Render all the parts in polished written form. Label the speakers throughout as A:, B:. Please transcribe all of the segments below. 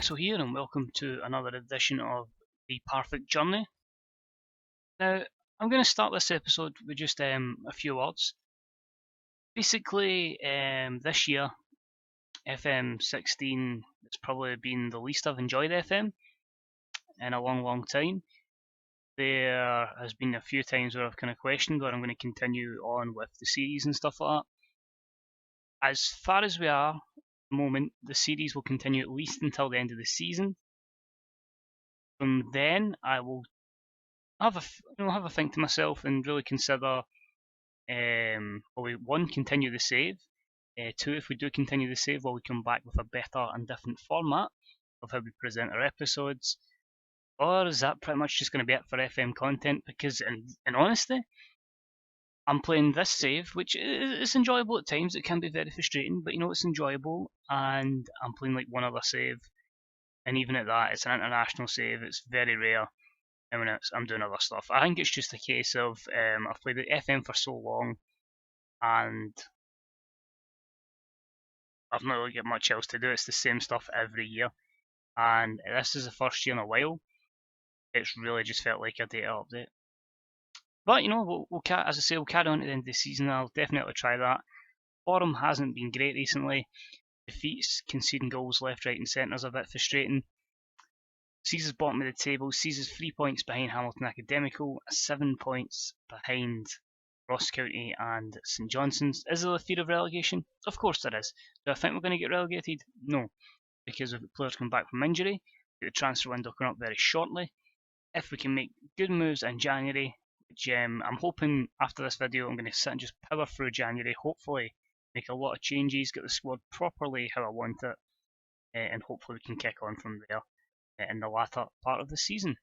A: Axel here, and welcome to another edition of the Parfect Journey. Now, I'm going to start this episode with just a few words. Basically, this year, FM16 has probably been the least I've enjoyed FM in a long time. There has been a few times where I've kind of questioned whether I'm going to continue on with the series and stuff like that. As far as we are, at the moment, the series will continue at least until the end of the season. From then, I will have a think to myself and really consider. One, continue the save. Two, if we do continue the save, will we come back with a better and different format of how we present our episodes? Or is that pretty much just going to be it for FM content? Because, in honesty, I'm playing this save, which is enjoyable at times. It can be very frustrating, but it's enjoyable. And I'm playing like one other save, and even at that, it's an international save. It's very rare. And when I'm doing other stuff, I think it's just a case of I've played the FM for so long, and I've not really got much else to do. It's the same stuff every year, and this is the first year in a while. It's really just felt like a data update. But we'll as I say, we'll carry on to the end of the season. I'll definitely try that. Form hasn't been great recently. Defeats, conceding goals left, right, and centre is a bit frustrating. Caesar's bottom of the table. Caesar's 3 points behind Hamilton Academical, 7 points behind Ross County and St Johnstone. Is there a fear of relegation? Of course there is. Do I think we're going to get relegated? No, because we've got players coming back from injury. The transfer window coming up very shortly. If we can make good moves in January, which I'm hoping after this video I'm going to sit and just power through January, hopefully make a lot of changes, get the squad properly how I want it, and hopefully we can kick on from there in the latter part of the season.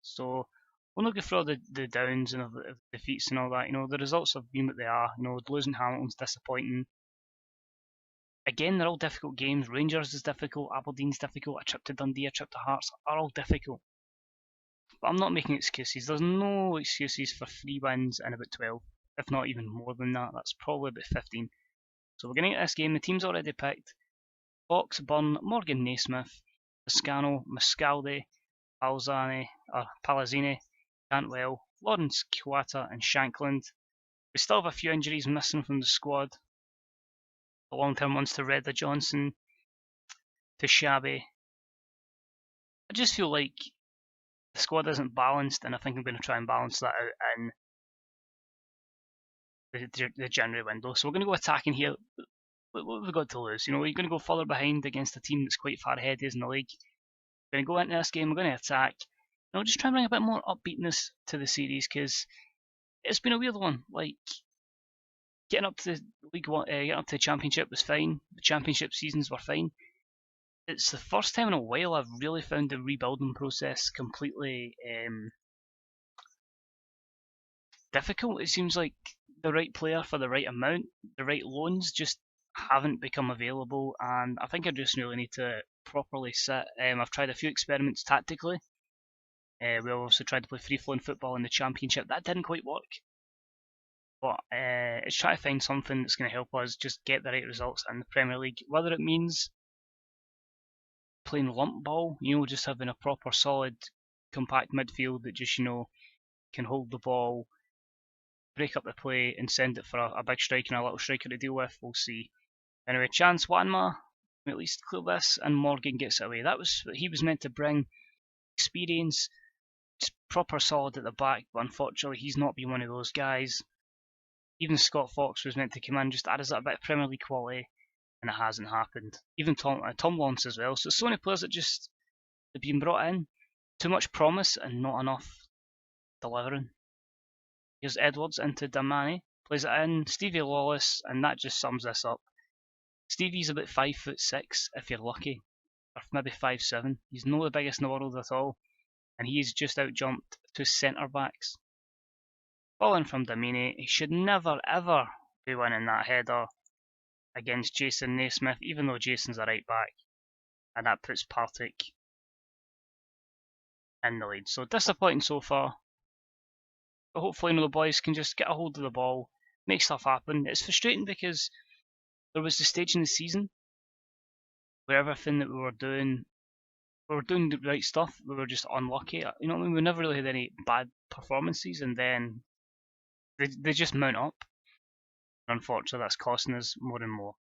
A: So we'll not go through all the downs and the defeats and all that. The results have been what they are. Losing Hamilton's disappointing. Again, they're all difficult games. Rangers is difficult, Aberdeen's difficult, a trip to Dundee, a trip to Hearts are all difficult. But I'm not making excuses. There's no excuses for 3 wins in about 12, if not even more than that. That's probably about 15. So we're going to get this game. The team's already picked. Fox, Burn, Morgan Naismith, Toscano, Mascaldi, Palazzini, Cantwell, Lawrence Kiwata and Shankland. We still have a few injuries missing from the squad. The long-term ones to Redda Johnson, to Shabby. I just feel like the squad isn't balanced, and I think I'm going to try and balance that out in the January window. So we're going to go attacking here. What have we got to lose? We're going to go further behind against a team that's quite far ahead of us in the league. We're going to go into this game, we're going to attack. Just try and bring a bit more upbeatness to the series, because it's been a weird one. Like, getting up to League One, getting up to the Championship was fine. The Championship seasons were fine. It's the first time in a while I've really found the rebuilding process completely difficult. It seems like the right player for the right amount, the right loans just haven't become available, and I think I just really need to properly sit. I've tried a few experiments tactically. We also tried to play free-flowing football in the Championship. That didn't quite work. But it's trying to find something that's going to help us just get the right results in the Premier League. Whether it means playing lump ball, just having a proper solid compact midfield that just, can hold the ball, break up the play and send it for a big striker and a little striker to deal with. We'll see. Anyway, Chance Wanma at least clear this, and Morgan gets it away. That was what he was meant to bring. Experience, just proper solid at the back, but unfortunately he's not been one of those guys. Even Scott Fox was meant to come in, just add us a bit of Premier League quality, and it hasn't happened. Even Tom Lawrence as well. So many players that just have been brought in, too much promise and not enough delivering. Here's Edwards into Damani, plays it in, Stevie Lawless, and that just sums this up. Stevie's about 5'6" if you're lucky, or maybe 5'7". He's not the biggest in the world at all, and he's just out-jumped 2 centre backs. Ball in from Damini. He should never ever be winning that header against Jason Naismith, even though Jason's a right back, and that puts Partick in the lead. So disappointing so far, but hopefully the boys can just get a hold of the ball, make stuff happen. It's frustrating because there was the stage in the season where everything that we were doing the right stuff. We were just unlucky. You know what I mean? We never really had any bad performances, and then they just mount up. Unfortunately, that's costing us more and more.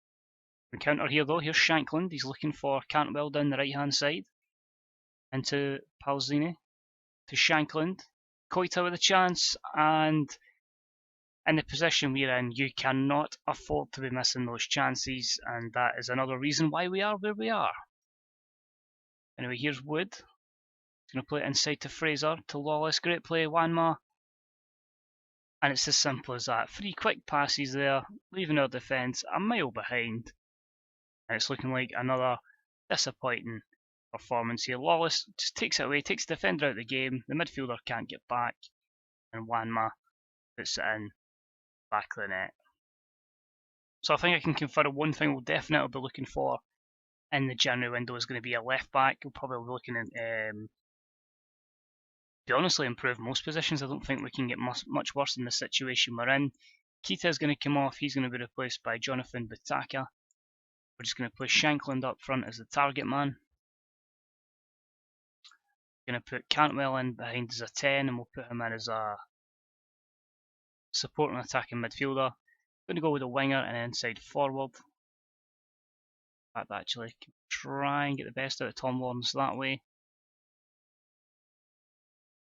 A: The counter here though, here's Shankland. He's looking for Cantwell down the right hand side into Palzini to Shankland. Koita with a chance, and in the position we're in, you cannot afford to be missing those chances, and that is another reason why we are where we are. Anyway, here's Wood. He's going to play it inside to Fraser, to Lawless. Great play, Wanma. And it's as simple as that. 3 quick passes there, leaving our defence a mile behind. And it's looking like another disappointing performance here. Lawless just takes it away, takes the defender out of the game. The midfielder can't get back. And Wanma puts it in back of the net. So I think I can confirm one thing we'll definitely be looking for in the January window is going to be a left back. We'll probably be looking at to honestly improve most positions. I don't think we can get much worse in the situation we're in. Keita is going to come off. He's going to be replaced by Jonathan Butaka. We're just going to play Shankland up front as the target man. Going to put Cantwell in behind as a 10, and we'll put him in as a supporting attacking midfielder. Going to go with a winger and an inside forward. In fact, actually, try and get the best out of Tom Lawrence that way.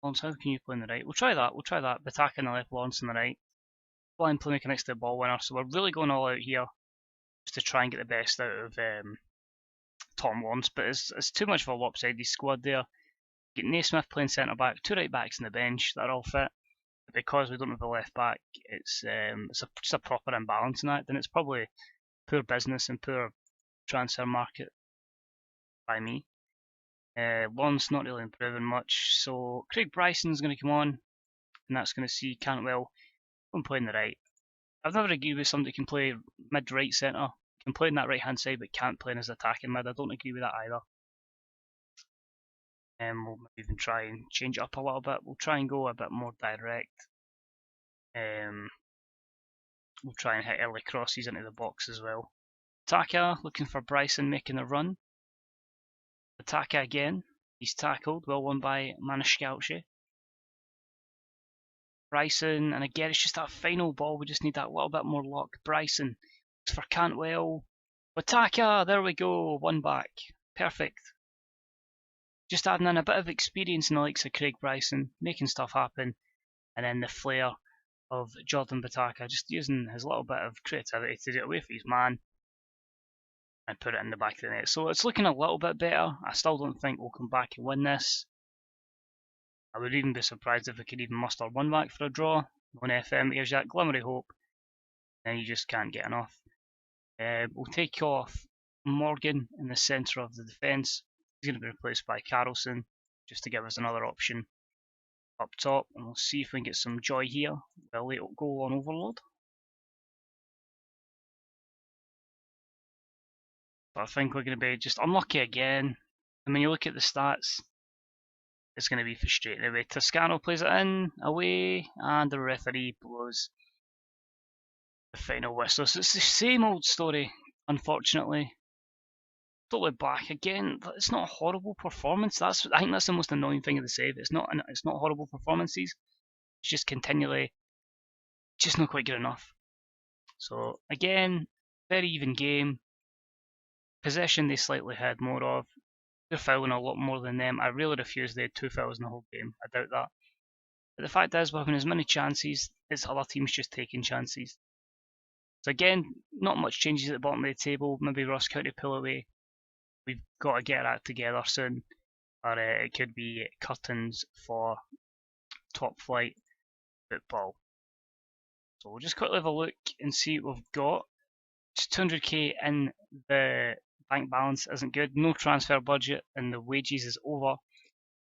A: Lawrence, how can you play on the right? We'll try that. Butaka on the left, Lawrence on the right. Blind playmaker next to the ball winner. So we're really going all out here just to try and get the best out of Tom Lawrence. But it's too much of a lopsided squad there. Get Naismith playing centre back, 2 right backs on the bench. That all fit. But because we don't have a left back, it's just a proper imbalance in that. Then it's probably poor business and poor transfer market by me. Lawrence not really improving much, so Craig Bryson's going to come on, and that's going to see Cantwell go and play on the right. I've never agreed with somebody who can play mid-right centre, can play on that right-hand side but can't play in his attacking mid. I don't agree with that either. We'll maybe even try and change it up a little bit. We'll try and go a bit more direct. We'll try and hit early crosses into the box as well. Taka looking for Bryson making a run. Ataka again. He's tackled. Well won by Manishkalchi. Bryson, and again, it's just that final ball. We just need that little bit more luck. Bryson for Cantwell. Ataka, there we go. 1 back. Perfect. Just adding in a bit of experience in the likes of Craig Bryson, making stuff happen, and then the flair of Jordan Butaka, just using his little bit of creativity to get away from his man and put it in the back of the net. So it's looking a little bit better. I still don't think we'll come back and win this. I would even be surprised if we could even muster 1 back for a draw. On FM, it gives you that glimmer of hope, and you just can't get enough. We'll take off Morgan in the centre of the defence. He's going to be replaced by Carlson, just to give us another option up top, and we'll see if we can get some joy here. We'll let it go on overload. But I think we're going to be just unlucky again. And when you look at the stats, it's going to be frustrating. Anyway, Toscano plays it in, away, and the referee blows the final whistle. So it's the same old story, unfortunately. Totally back again. It's not a horrible performance. I think that's the most annoying thing of the save. It's not horrible performances. It's just continually just not quite good enough. So again, very even game. Possession they slightly had more of. They're fouling a lot more than them. I really refuse they had 2 fouls in the whole game. I doubt that. But the fact is, we're having as many chances as other teams just taking chances. So again, not much changes at the bottom of the table. Maybe Ross County pull away. We've got to get that together soon, or it could be curtains for top flight football. So we'll just quickly have a look and see what we've got. Just 200k in the bank balance isn't good. No transfer budget, and the wages is over.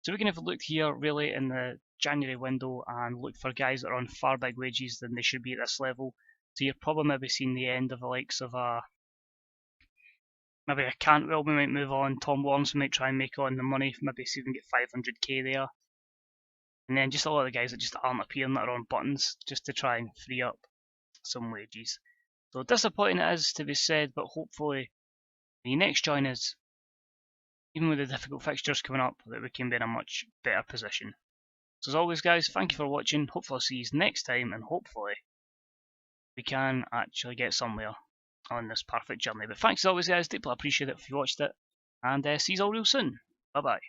A: So we can have a look here really in the January window and look for guys that are on far big wages than they should be at this level. So you're probably maybe seeing the end of the likes of maybe a Cantwell. We might move on. Tom Lawrence might try and make on the money. Maybe see if we can get 500k there. And then just a lot of the guys that just aren't appearing that are on buttons, just to try and free up some wages. So disappointing it is to be said, but hopefully when you next join us, even with the difficult fixtures coming up, that we can be in a much better position. So as always guys, thank you for watching, hopefully I'll see you next time, and hopefully we can actually get somewhere on this perfect journey. But thanks as always guys, deeply appreciate it if you watched it, and see you all real soon. Bye bye.